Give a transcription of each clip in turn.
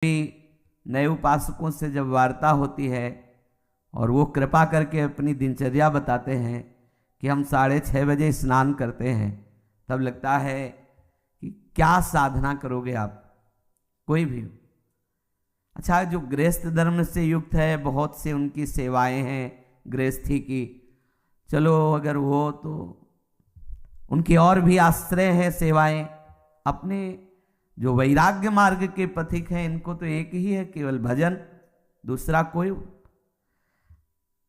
भी नए उपासकों से जब वार्ता होती है और वो कृपा करके अपनी दिनचर्या बताते हैं कि हम 6:30 बजे स्नान करते हैं, तब लगता है कि क्या साधना करोगे आप, कोई भी। अच्छा, जो गृहस्थ धर्म से युक्त है, बहुत से उनकी सेवाएं हैं गृहस्थी की, चलो अगर वो तो उनकी और भी आश्रय है सेवाएं। अपने जो वैराग्य मार्ग के पथिक हैं, इनको तो एक ही है, केवल भजन, दूसरा कोई।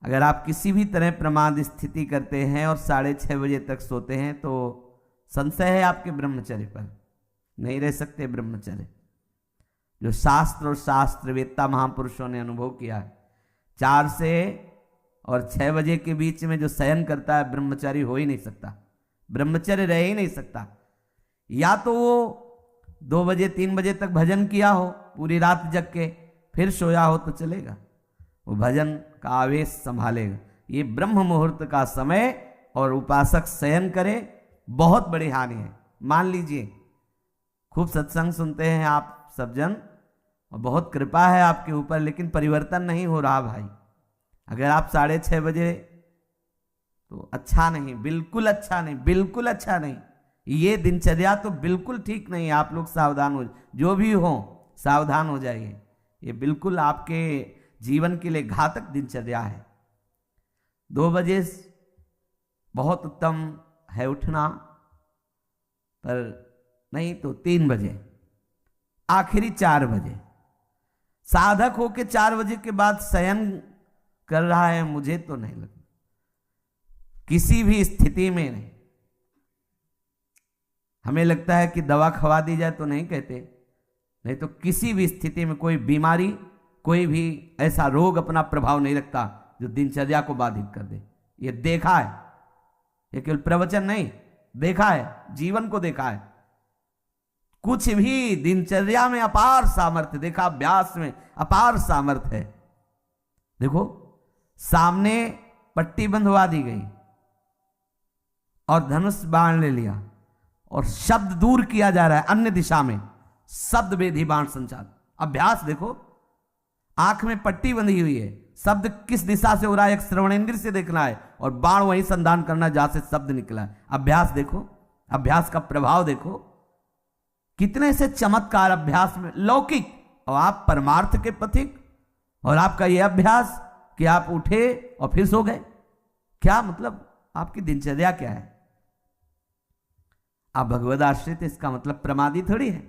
अगर आप किसी भी तरह प्रमाद स्थिति करते हैं और 6:30 बजे तक सोते हैं तो संशय है आपके ब्रह्मचर्य पर, नहीं रह सकते ब्रह्मचर्य। जो शास्त्र और शास्त्रवेत्ता महापुरुषों ने अनुभव किया है, 4 से और 6 बजे के बीच में जो शयन करता है, ब्रह्मचारी हो ही नहीं सकता, ब्रह्मचर्य रह ही नहीं सकता। या तो वो 2 बजे 3 बजे तक भजन किया हो, पूरी रात जग के फिर सोया हो तो चलेगा, वो भजन का आवेश संभालेगा। ये ब्रह्म मुहूर्त का समय और उपासक शयन करे, बहुत बड़ी हानि है। मान लीजिए खूब सत्संग सुनते हैं आप सब जन और बहुत कृपा है आपके ऊपर, लेकिन परिवर्तन नहीं हो रहा भाई। अगर आप 6:30 बजे, तो अच्छा नहीं, बिल्कुल अच्छा नहीं, बिल्कुल अच्छा नहीं। ये दिनचर्या तो बिल्कुल ठीक नहीं है। आप लोग सावधान हो, जो भी हो सावधान हो जाइए। ये बिल्कुल आपके जीवन के लिए घातक दिनचर्या है। 2 बजे बहुत उत्तम है उठना, पर नहीं तो 3 बजे, आखिरी 4 बजे। साधक होके 4 बजे के बाद शयन कर रहा है, मुझे तो नहीं लगता किसी भी स्थिति में नहीं। हमें लगता है कि दवा खवा दी जाए तो नहीं कहते, नहीं तो किसी भी स्थिति में कोई बीमारी, कोई भी ऐसा रोग अपना प्रभाव नहीं रखता जो दिनचर्या को बाधित कर दे। ये देखा है, ये केवल प्रवचन नहीं, देखा है, जीवन को देखा है। कुछ भी दिनचर्या में अपार सामर्थ्य देखा, अभ्यास में अपार सामर्थ्य है। देखो, सामने पट्टी बंधवा दी गई और धनुष बाण ले लिया और शब्द दूर किया जा रहा है अन्य दिशा में, शब्द वेधी बाण संचार। अभ्यास देखो, आंख में पट्टी बंधी हुई है, शब्द किस दिशा से हो रहा है एक श्रवणेंद्र से देखना है और बाण वहीं संधान करना जहां से शब्द निकला है। अभ्यास देखो, अभ्यास का प्रभाव देखो, कितने से चमत्कार अभ्यास में लौकिक, और आप परमार्थ के पथिक, और आपका यह अभ्यास कि आप उठे और फिर सो गए। क्या मतलब, आपकी दिनचर्या क्या है? आप भगवद आश्रित, इसका मतलब प्रमादी थोड़ी है।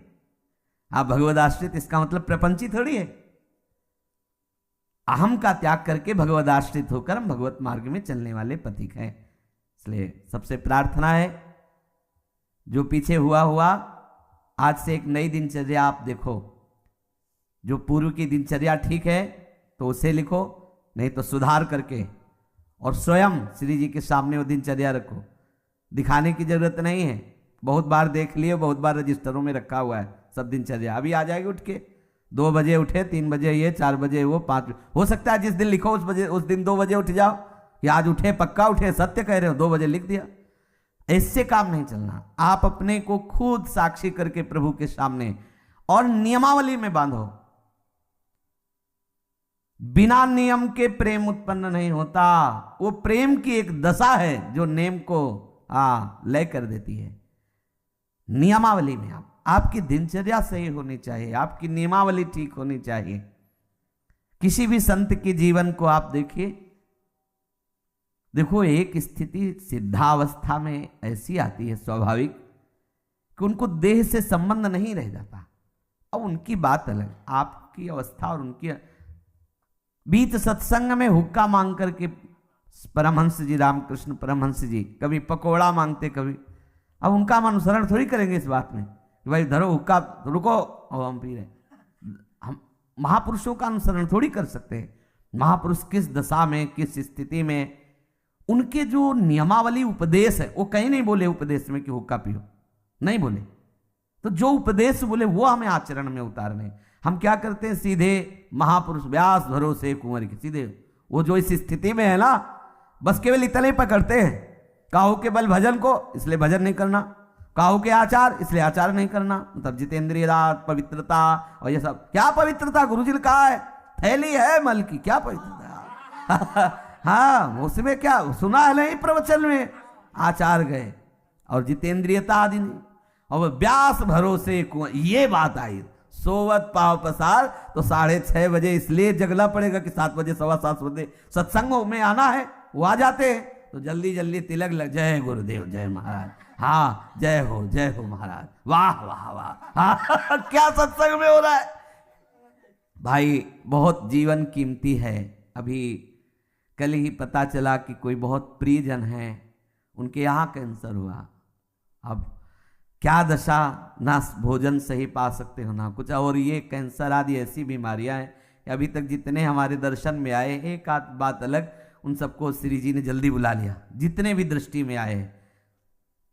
आप भगवद आश्रित, इसका मतलब प्रपंची थोड़ी है। अहम का त्याग करके भगवद आश्रित होकर हम भगवत मार्ग में चलने वाले पथिक हैं। इसलिए सबसे प्रार्थना है, जो पीछे हुआ आज से एक नई दिनचर्या आप देखो। जो पूर्व की दिनचर्या ठीक है तो उसे लिखो, नहीं तो सुधार करके और स्वयं श्री जी के सामने वो दिनचर्या रखो। दिखाने की जरूरत नहीं है, बहुत बार देख लिए, बहुत बार रजिस्टरों में रखा हुआ है सब दिनचर्या। अभी आ जाएगी उठ के, 2 बजे उठे, 3 बजे ये, 4 बजे वो, 5 हो सकता है जिस दिन लिखो उस दिन 2 बजे उठ जाओ, या आज उठे, पक्का उठे, सत्य कह रहे हो, 2 बजे लिख दिया। इससे काम नहीं चलना। आप अपने को खुद साक्षी करके प्रभु के सामने और नियमावली में बांधो। बिना नियम के प्रेम उत्पन्न नहीं होता। वो प्रेम की एक दशा है जो नेम को लय कर देती है। नियमावली में आपकी दिनचर्या सही होनी चाहिए, आपकी नियमावली ठीक होनी चाहिए। किसी भी संत के जीवन को आप देखिए, देखो एक स्थिति सिद्धावस्था में ऐसी आती है स्वाभाविक कि उनको देह से संबंध नहीं रह जाता। अब उनकी बात अलग, आपकी अवस्था और उनकी। बीच सत्संग में हुक्का मांग करके परमहंस जी, रामकृष्ण परमहंस जी कभी पकोड़ा मांगते, कभी। अब उनका हम अनुसरण थोड़ी करेंगे इस बात में कि भाई धरो हुक्का, रुको और हम पी रहे। हम महापुरुषों का अनुसरण थोड़ी कर सकते हैं। महापुरुष किस दशा में, किस स्थिति में, उनके जो नियमावली उपदेश है, वो कहीं नहीं बोले उपदेश में कि हुक्का पियो, नहीं बोले। तो जो उपदेश बोले वो हमें आचरण में उतारने। हम क्या करते हैं, सीधे महापुरुष व्यास भरोसे कुंवर के, सीधे वो जो इस स्थिति में है ना, बस केवल इतना ही पकड़ते हैं, कहो के बल भजन को, इसलिए भजन नहीं करना। काहू के आचार, इसलिए आचार नहीं करना। मतलब जितेंद्रियता, पवित्रता और ये सब। क्या पवित्रता? गुरुजी ने कहा है थैली है मल की, क्या पवित्रता? हाँ, उसमें क्या सुना है नहीं प्रवचन में, आचार गए और जितेंद्रियता आदि नहीं। और व्यास भरोसे ये बात आई, सोवत पाव पसार, तो 6:30 बजे इसलिए जगना पड़ेगा कि 7 बजे 7:15 बजे सत्संग में आना है। वो आ जाते हैं तो जल्दी जल्दी तिलक लग, जय गुरुदेव, जय महाराज, हाँ जय हो महाराज, वाह वाह वाह, हाँ क्या सत्संग में हो रहा है भाई। बहुत जीवन कीमती है। अभी कल ही पता चला कि कोई बहुत प्रियजन है, उनके यहाँ कैंसर हुआ। अब क्या दशा, ना भोजन सही पा सकते हो ना कुछ। और ये कैंसर आदि ऐसी बीमारियां हैं, अभी तक जितने हमारे दर्शन में आए, एक आध बात अलग, उन सबको श्री जी ने जल्दी बुला लिया, जितने भी दृष्टि में आए।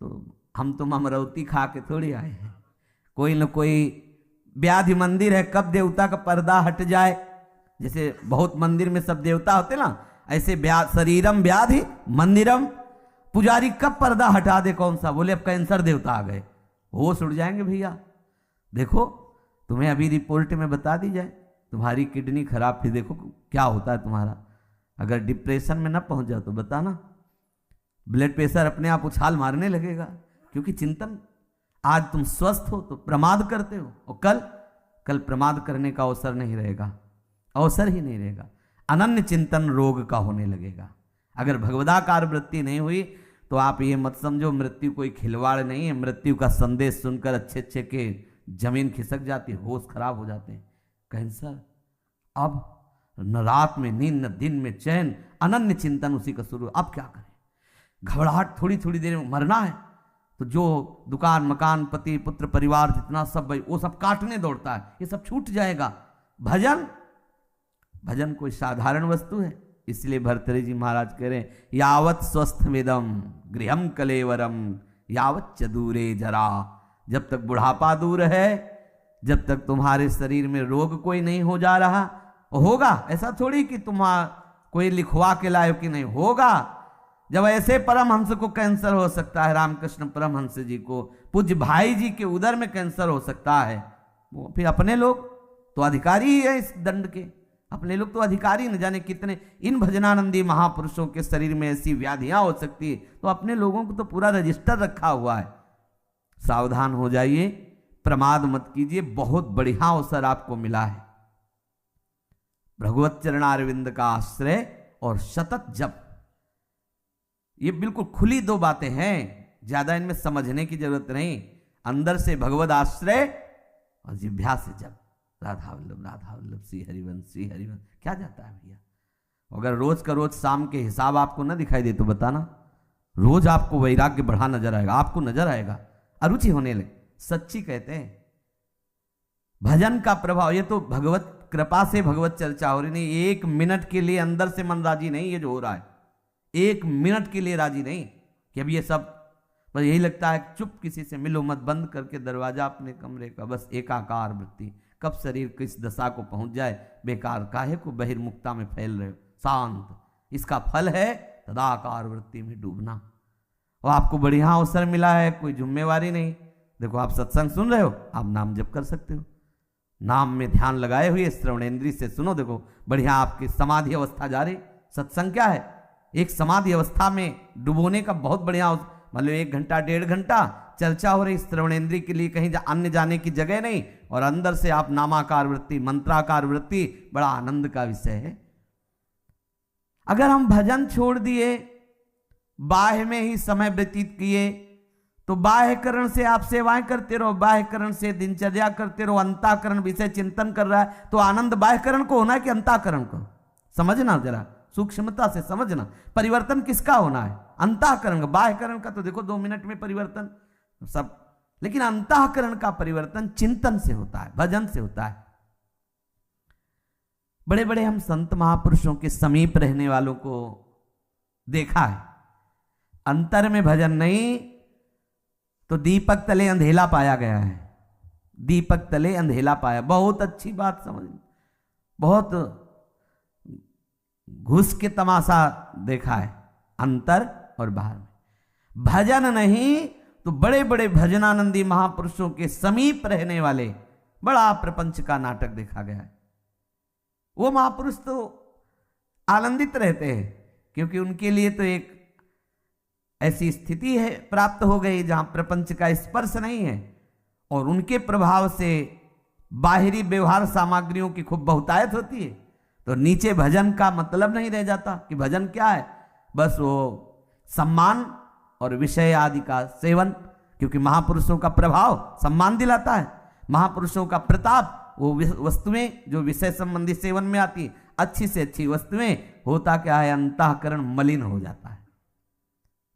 तो हम तुम अमरौती खा के थोड़ी आए हैं। कोई न कोई व्याधि मंदिर है, कब देवता का पर्दा हट जाए। जैसे बहुत मंदिर में सब देवता होते ना, ऐसे शरीरम व्याधि मंदिरम, पुजारी कब पर्दा हटा दे, कौन सा, बोले अब कैंसर देवता आ गए, होश उड़ जाएंगे भैया। देखो तुम्हें अभी रिपोर्ट में बता दी जाए तुम्हारी किडनी खराब, फिर देखो क्या होता है तुम्हारा। अगर डिप्रेशन में ना पहुंच जाओ तो बताना, ब्लड प्रेशर अपने आप उछाल मारने लगेगा। क्योंकि चिंतन, आज तुम स्वस्थ हो तो प्रमाद करते हो, और कल प्रमाद करने का अवसर नहीं रहेगा, अवसर ही नहीं रहेगा। अनन्य चिंतन रोग का होने लगेगा। अगर भगवदाकार वृत्ति नहीं हुई तो आप ये मत समझो मृत्यु कोई खिलवाड़ नहीं है। मृत्यु का संदेश सुनकर अच्छे अच्छे के जमीन खिसक जाती है, होश खराब हो जाते हैं। कैंसर, अब न रात में नींद न दिन में चैन, अनन्य चिंतन उसी का शुरू। अब क्या करें, घबराहट, थोड़ी थोड़ी देर में मरना है तो जो दुकान मकान पति पुत्र परिवार जितना सब भाई वो सब काटने दौड़ता है, ये सब छूट जाएगा। भजन कोई साधारण वस्तु है। इसलिए भर्तृहरि जी महाराज कह रहे हैं, यावत स्वस्थ विदम गृहम कलेवरम यावत च दूरे जरा। जब तक बुढ़ापा दूर है, जब तक तुम्हारे शरीर में रोग कोई नहीं हो जा रहा, होगा ऐसा थोड़ी कि तुम कोई लिखवा के लाए कि नहीं होगा। जब ऐसे परमहंस को कैंसर हो सकता है, रामकृष्ण परमहंस जी को, पूज्य भाई जी के उदर में कैंसर हो सकता है, वो फिर अपने लोग तो अधिकारी ही है इस दंड के। अपने लोग तो अधिकारी, न जाने कितने इन भजनानंदी महापुरुषों के शरीर में ऐसी व्याधियां हो सकती है, तो अपने लोगों को तो पूरा रजिस्टर रखा हुआ है। सावधान हो जाइए, प्रमाद मत कीजिए। बहुत बढ़िया अवसर आपको मिला है। भगवत चरणारविंद का आश्रय और सतत जप, ये बिल्कुल खुली दो बातें हैं, ज्यादा इनमें समझने की जरूरत नहीं। अंदर से भगवत आश्रय और जिह्वा से जप, राधा वल्लभ श्री हरिवंश श्री हरिवंश। क्या जाता है भैया? अगर रोज का रोज शाम के हिसाब आपको ना दिखाई दे तो बताना, रोज आपको वैराग्य बढ़ा नजर आएगा, आपको नजर आएगा, अरुचि होने लगे। सच्ची कहते हैं भजन का प्रभाव, ये तो भगवत कृपा से भगवत चर्चा हो रही नहीं। 1 मिनट के लिए अंदर से मन राजी नहीं, ये जो हो रहा है 1 मिनट के लिए राजी नहीं कि अब ये सब, बस यही लगता है चुप किसी से मिलो मत, बंद करके दरवाजा अपने कमरे का, बस एकाकार वृत्ति। कब शरीर किस दशा को पहुंच जाए, बेकार काहे को बहिर्मुखता में फैल रहे हो, शांत। इसका फल है तदाकार वृत्ति में डूबना। और आपको बढ़िया अवसर मिला है, कोई जिम्मेवारी नहीं। देखो आप सत्संग सुन रहे हो, आप नाम जप कर सकते हो, नाम में ध्यान लगाए हुए श्रवणेन्द्रिय से सुनो। देखो बढ़िया आपकी समाधि अवस्था जा रही। सत्संग क्या है? एक समाधि अवस्था में डुबोने का बहुत बढ़िया, मतलब 1 घंटा 1.5 घंटा चर्चा हो रही श्रवणेन्द्रिय के लिए, कहीं अन्य जाने की जगह नहीं। और अंदर से आप नामाकार वृत्ति, मंत्राकार वृत्ति, बड़ा आनंद का विषय है। अगर हम भजन छोड़ दिए, बाह्य में ही समय व्यतीत किए, तो बाह्यकरण से आप सेवाएं करते रहो, बाह्यकरण से दिनचर्या करते रहो, अंतःकरण विषय चिंतन कर रहा है, तो आनंद बाह्यकरण को होना है कि अंतःकरण को? समझना जरा, सूक्ष्मता से समझना। परिवर्तन किसका होना है? अंतःकरण का। बाह्यकरण का तो देखो 2 मिनट में परिवर्तन सब, लेकिन अंतःकरण का परिवर्तन चिंतन से होता है, भजन से होता है। बड़े बड़े हम संत महापुरुषों के समीप रहने वालों को देखा है, अंतर में भजन नहीं तो दीपक तले अंधेला पाया गया है। दीपक तले अंधेला पाया, बहुत अच्छी बात समझ, बहुत घुस के तमाशा देखा है अंतर और बाहर में। भजन नहीं तो बड़े बड़े भजनानंदी महापुरुषों के समीप रहने वाले बड़ा प्रपंच का नाटक देखा गया है। वो महापुरुष तो आनंदित रहते हैं क्योंकि उनके लिए तो एक ऐसी स्थिति है प्राप्त हो गई जहां प्रपंच का स्पर्श नहीं है, और उनके प्रभाव से बाहरी व्यवहार सामग्रियों की खूब बहुतायत होती है। तो नीचे भजन का मतलब नहीं रह जाता कि भजन क्या है, बस वो सम्मान और विषय आदि का सेवन, क्योंकि महापुरुषों का प्रभाव सम्मान दिलाता है, महापुरुषों का प्रताप वो वस्तुएं जो विषय संबंधी सेवन में आती, अच्छी से अच्छी वस्तुएं, होता क्या है अंतःकरण मलिन हो जाता है।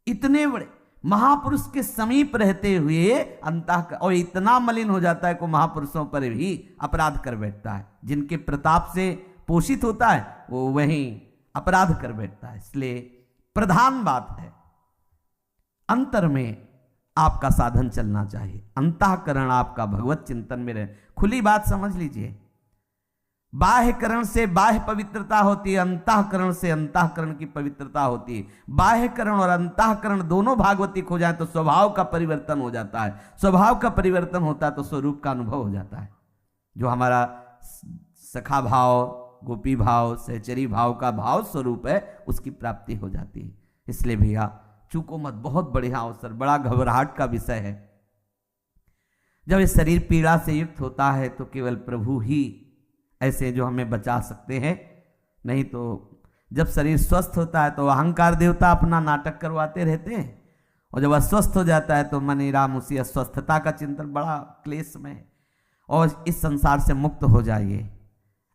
इतने बड़े महापुरुष के समीप रहते हुए अंतःकरण और इतना मलिन हो जाता है को महापुरुषों पर भी अपराध कर बैठता है। जिनके प्रताप से पोषित होता है वो वहीं अपराध कर बैठता है। इसलिए प्रधान बात है अंतर में आपका साधन चलना चाहिए, अंतःकरण आपका भगवत चिंतन में रहे। खुली बात समझ लीजिए, बाह्यकरण से बाह्य पवित्रता होती है, अंतःकरण से अंतःकरण की पवित्रता होती है। बाह्यकरण और अंतःकरण दोनों भागवतिक हो जाए तो स्वभाव का परिवर्तन हो जाता है, स्वभाव का परिवर्तन होता है तो स्वरूप का अनुभव हो जाता है। जो हमारा सखा भाव, गोपी भाव, सहचरी भाव का भाव स्वरूप है उसकी प्राप्ति हो जाती है। इसलिए भैया चूको मत, बहुत बढ़िया अवसर, बड़ा घबराहट का विषय है। जब ये शरीर पीड़ा से युक्त होता है तो केवल प्रभु ही ऐसे जो हमें बचा सकते हैं, नहीं तो जब शरीर स्वस्थ होता है तो अहंकार देवता अपना नाटक करवाते रहते हैं, और जब अस्वस्थ हो जाता है तो मनी राम उसी अस्वस्थता का चिंतन, बड़ा क्लेश में है। और इस संसार से मुक्त हो जाइए।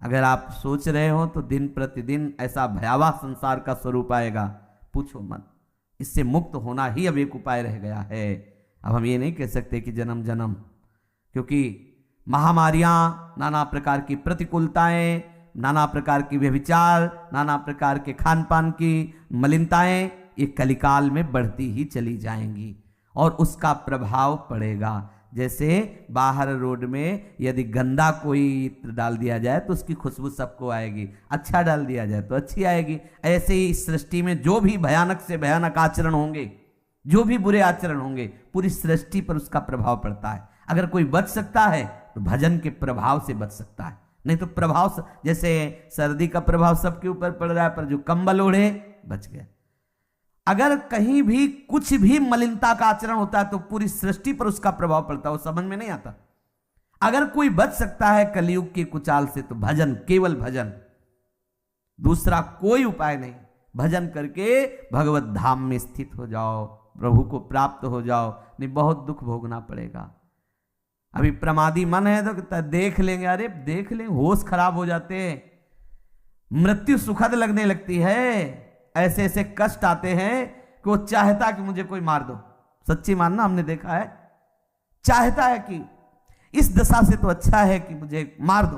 अगर आप सोच रहे हो तो दिन प्रतिदिन ऐसा भयावह संसार का स्वरूप आएगा, पूछो मत। इससे मुक्त होना ही अब एक उपाय रह गया है। अब हम ये नहीं कह सकते कि जन्म जन्म, क्योंकि महामारियां, नाना प्रकार की प्रतिकूलताएं, नाना प्रकार की व्यभिचार, नाना प्रकार के खान पान की मलिनताएं ये कलिकाल में बढ़ती ही चली जाएंगी और उसका प्रभाव पड़ेगा। जैसे बाहर रोड में यदि गंदा कोई इत्र डाल दिया जाए तो उसकी खुशबू सबको आएगी, अच्छा डाल दिया जाए तो अच्छी आएगी। ऐसे ही इस सृष्टि में जो भी भयानक से भयानक आचरण होंगे, जो भी बुरे आचरण होंगे, पूरी सृष्टि पर उसका प्रभाव पड़ता है। अगर कोई बच सकता है तो भजन के प्रभाव से बच सकता है, नहीं तो प्रभाव, जैसे सर्दी का प्रभाव सबके ऊपर पड़ रहा है, पर जो कंबल ओढ़े बच गया। अगर कहीं भी कुछ भी मलिनता का आचरण होता है तो पूरी सृष्टि पर उसका प्रभाव पड़ता है, वो समझ में नहीं आता। अगर कोई बच सकता है कलयुग की कुचाल से तो भजन, केवल भजन, दूसरा कोई उपाय नहीं। भजन करके भगवत धाम में स्थित हो जाओ, प्रभु को प्राप्त हो जाओ, नहीं बहुत दुख भोगना पड़ेगा। अभी प्रमादी मन है तो देख लेंगे, अरे देख लेंगे, होश खराब हो जाते हैं, मृत्यु सुखद लगने लगती है, ऐसे ऐसे कष्ट आते हैं कि वो चाहता कि मुझे कोई मार दो। सच्ची मानना, हमने देखा है, चाहता है कि इस दशा से तो अच्छा है कि मुझे मार दो।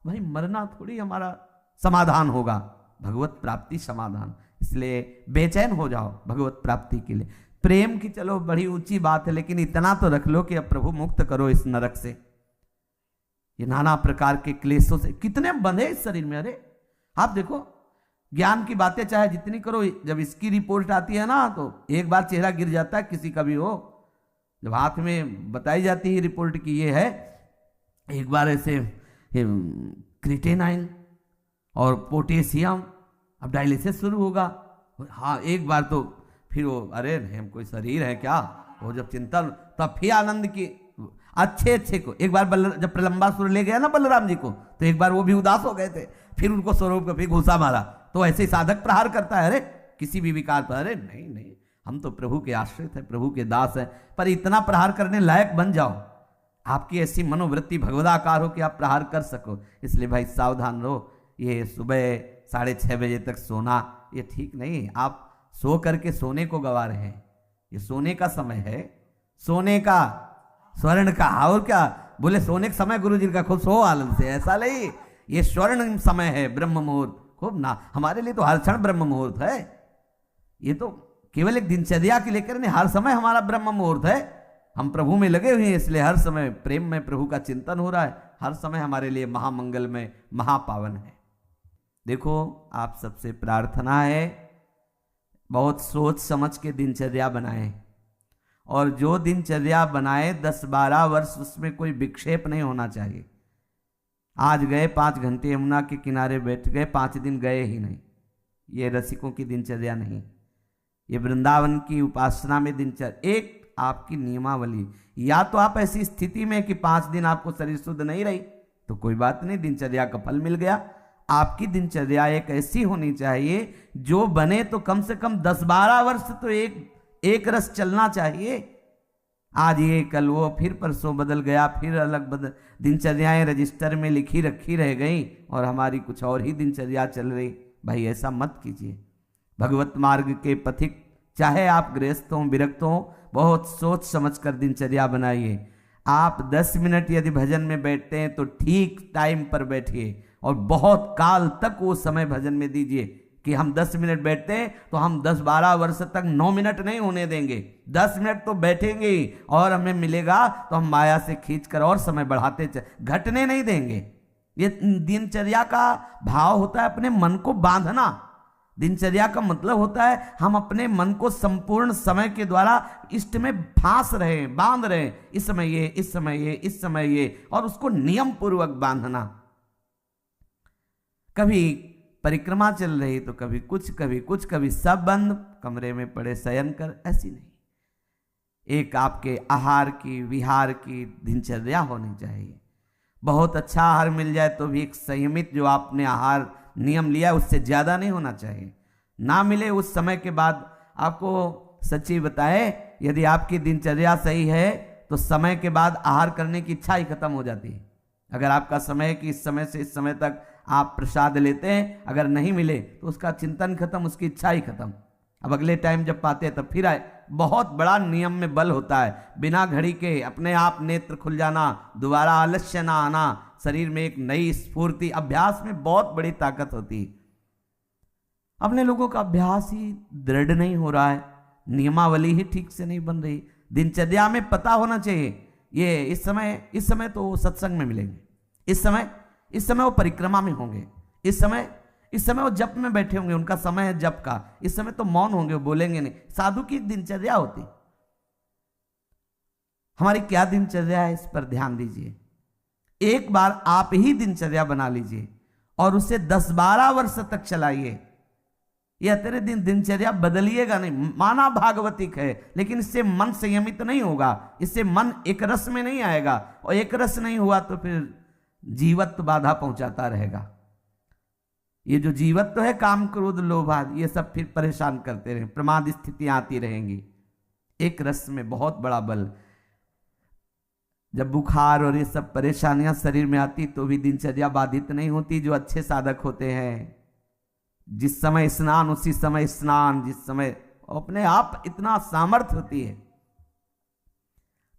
भाई मरना थोड़ी हमारा समाधान होगा, भगवत प्राप्ति समाधान। इसलिए बेचैन हो जाओ भगवत प्राप्ति के लिए। प्रेम की चलो बड़ी ऊंची बात है, लेकिन इतना तो रख लो कि अब प्रभु मुक्त करो इस नरक से, ये नाना प्रकार के क्लेशों से। कितने बंधे इस शरीर में। अरे आप देखो, ज्ञान की बातें चाहे जितनी करो, जब इसकी रिपोर्ट आती है ना तो एक बार चेहरा गिर जाता है, किसी का भी हो। जब हाथ में बताई जाती है रिपोर्ट की ये है, एक बार ऐसे क्रिटेनाइन और पोटेशियम, अब डायलिसिस शुरू होगा। हाँ एक बार तो फिर वो, अरे नहीं हम कोई शरीर है क्या, वो जब चिंतन, तब फिर आनंद की अच्छे अच्छे को। एक बार जब प्रलंबासुर ले गया ना बलराम जी को, तो एक बार वो भी उदास हो गए थे, फिर उनको स्वरूप को फिर घुसा मारा। तो ऐसे ही साधक प्रहार करता है, अरे किसी भी विकार पर, अरे नहीं नहीं हम तो प्रभु के आश्रित हैं, प्रभु के दास हैं। पर इतना प्रहार करने लायक बन जाओ, आपकी ऐसी मनोवृत्ति भगवदाकार हो कि आप प्रहार कर सको। इसलिए भाई सावधान रहो। ये सुबह 6:30 बजे तक सोना ये ठीक नहीं। आप सो करके सोने को गवा रहे हैं, ये सोने का समय है, सोने का, स्वर्ण का। और क्या बोले, सोने का समय गुरु जी का, खूब सो आनंद से, ऐसा नहीं, ये स्वर्ण समय है, ब्रह्म मुहूर्त खूब ना। हमारे लिए तो हर क्षण ब्रह्म मुहूर्त है, ये तो केवल एक दिनचर्या के लेकर नहीं, हर समय हमारा ब्रह्म मुहूर्त है। हम प्रभु में लगे हुए हैं, इसलिए हर समय प्रेम में प्रभु का चिंतन हो रहा है, हर समय हमारे लिए महामंगल में महापावन है। देखो आप सबसे प्रार्थना है, बहुत सोच समझ के दिनचर्या बनाएं और जो दिनचर्या बनाए 10-12 वर्ष उसमें कोई विक्षेप नहीं होना चाहिए। आज गए 5 घंटे यमुना के किनारे बैठ गए, 5 दिन गए ही नहीं, ये रसिकों की दिनचर्या नहीं। ये वृंदावन की उपासना में दिनचर्या एक आपकी नियमावली। या तो आप ऐसी स्थिति में कि 5 दिन आपको शरीर शुद्ध नहीं रही तो कोई बात नहीं, दिनचर्या का फल मिल गया। आपकी दिनचर्या एक ऐसी होनी चाहिए जो बने तो कम से कम 10-12 वर्ष तो एक रस चलना चाहिए। आज ये कल वो, फिर परसों बदल गया, फिर अलग बदल दिनचर्याएं रजिस्टर में लिखी रखी रह गई और हमारी कुछ और ही दिनचर्या चल रही। भाई ऐसा मत कीजिए। भगवत मार्ग के पथिक चाहे आप गृहस्थ हों विरक्त हों, बहुत सोच समझकर दिनचर्या बनाइए। आप 10 मिनट यदि भजन में बैठते हैं तो ठीक टाइम पर बैठिए और बहुत काल तक वो समय भजन में दीजिए कि हम 10 मिनट बैठते हैं तो हम 10-12 वर्ष तक 9 मिनट नहीं होने देंगे, 10 मिनट तो बैठेंगे ही और हमें मिलेगा तो हम माया से खींचकर और समय बढ़ाते घटने नहीं देंगे। ये दिनचर्या का भाव होता है अपने मन को बांधना। दिनचर्या का मतलब होता है हम अपने मन को संपूर्ण समय के द्वारा इष्ट में फांस रहे, बांध रहे, इस समय ये, इस समय ये, इस समय ये, और उसको नियम पूर्वक बांधना। कभी परिक्रमा चल रही तो कभी कुछ, कभी कुछ, कभी सब बंद, कमरे में पड़े शयन कर, ऐसी नहीं। एक आपके आहार की विहार की दिनचर्या होनी चाहिए। बहुत अच्छा आहार मिल जाए तो भी एक संयमित जो आपने आहार नियम लिया उससे ज्यादा नहीं होना चाहिए। ना मिले उस समय के बाद आपको सच्ची बताए, यदि आपकी दिनचर्या सही है तो समय के बाद आहार करने की इच्छा ही खत्म हो जाती है। अगर आपका समय है कि इस समय से इस समय तक आप प्रसाद लेते हैं, अगर नहीं मिले तो उसका चिंतन खत्म, उसकी इच्छा ही खत्म। अब अगले टाइम जब पाते हैं तब फिर आए। बहुत बड़ा नियम में बल होता है। बिना घड़ी के अपने आप नेत्र खुल जाना, दोबारा आलस्य ना आना, शरीर में एक नई स्फूर्ति, अभ्यास में बहुत बड़ी ताकत होती है। अपने लोगों का अभ्यास ही दृढ़ नहीं हो रहा है, नियमावली ही ठीक से नहीं बन रही। दिनचर्या में पता होना चाहिए ये इस समय तो सत्संग में मिलेंगे, इस समय वो परिक्रमा में होंगे, इस समय वो जप में बैठे होंगे, उनका समय है जप का, इस समय तो मौन होंगे, वो बोलेंगे नहीं। साधु की दिनचर्या होती। हमारी क्या दिनचर्या है इस पर ध्यान दीजिए। एक बार आप ही दिनचर्या बना लीजिए और उसे 10-12 वर्ष तक चलाइए। यह तेरे दिनचर्या बदलिएगा नहीं। माना भागवतिक है लेकिन इससे मन संयमित नहीं होगा, इससे मन एक रस में नहीं आएगा, और एक रस नहीं हुआ तो फिर जीवत्व बाधा पहुंचाता रहेगा। ये जो जीवत्व है, काम क्रोध लोभ आदि, ये सब फिर परेशान करते रहे, प्रमाद स्थितियां आती रहेंगी। एक रस में बहुत बड़ा बल। जब बुखार और ये सब परेशानियां शरीर में आती तो भी दिनचर्या बाधित नहीं होती। जो अच्छे साधक होते हैं, जिस समय स्नान उसी समय स्नान, जिस समय अपने आप इतना सामर्थ्य होती है।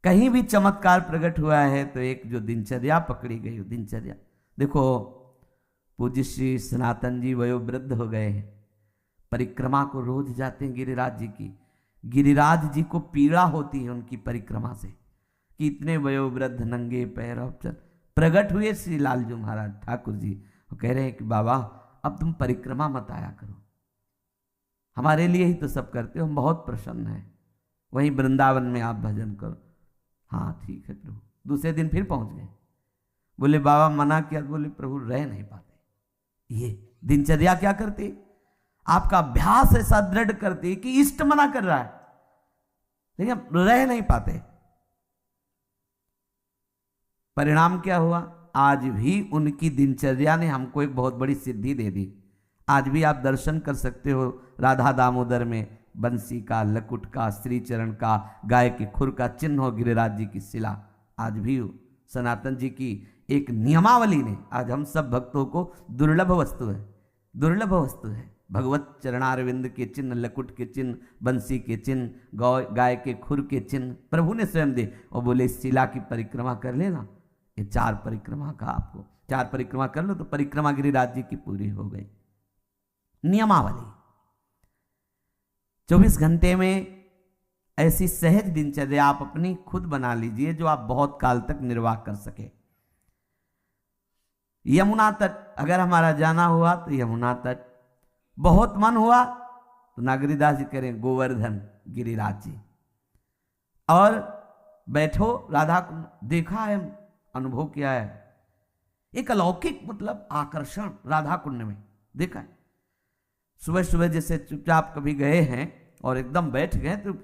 कहीं भी चमत्कार प्रकट हुआ है तो एक जो दिनचर्या पकड़ी गई, दिनचर्या देखो। पूज्य श्री सनातन जी वयोवृद्ध हो गए हैं, परिक्रमा को रोज जाते हैं गिरिराज जी की। गिरिराज जी को पीड़ा होती है उनकी परिक्रमा से कि इतने वयोवृद्ध नंगे पैर। प्रकट हुए श्री लालजू महाराज ठाकुर जी, वो कह रहे हैं कि बाबा अब तुम परिक्रमा मत आया करो, हमारे लिए ही तो सब करते हो, हम बहुत प्रसन्न हैं, वहीं वृंदावन में आप भजन करो। हाँ ठीक है प्रभु। दूसरे दिन फिर पहुंच गए। बोले बाबा मना किया, बोले प्रभु रह नहीं पाते। ये दिनचर्या क्या करती, आपका अभ्यास ऐसा दृढ़ करती कि इष्ट मना कर रहा है लेकिन रह नहीं पाते। परिणाम क्या हुआ, आज भी उनकी दिनचर्या ने हमको एक बहुत बड़ी सिद्धि दे दी। आज भी आप दर्शन कर सकते हो राधा दामोदर में बंसी का, लकुट का, श्रीचरण का, गाय के खुर का चिन्ह हो, गिरिराज जी की शिला आज भी हो। सनातन जी की एक नियमावली ने आज हम सब भक्तों को दुर्लभ वस्तु है, दुर्लभ वस्तु है। भगवत चरणारविंद के चिन्ह, लकुट के चिन्ह, बंसी के चिन्ह, गाय के खुर के चिन्ह प्रभु ने स्वयं दे। और बोले इस शिला की परिक्रमा कर लेना, ये 4 परिक्रमा का आपको 4 परिक्रमा कर लो तो परिक्रमा गिरिराज जी की पूरी हो गई। नियमावली 24 घंटे में ऐसी सहज दिनचर्या आप अपनी खुद बना लीजिए जो आप बहुत काल तक निर्वाह कर सके। यमुना तट अगर हमारा जाना हुआ तो यमुना तट, बहुत मन हुआ तो नागरीदास जी करें गोवर्धन गिरिराज जी, और बैठो राधा कुंड, देखा है, अनुभव किया है, एक अलौकिक मतलब आकर्षण राधा कुंड में देखा है। सुबह सुबह जैसे चुपचाप कभी गए हैं और एकदम बैठ गए तो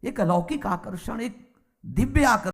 एक अलौकिक आकर्षण, एक दिव्य आकर्षण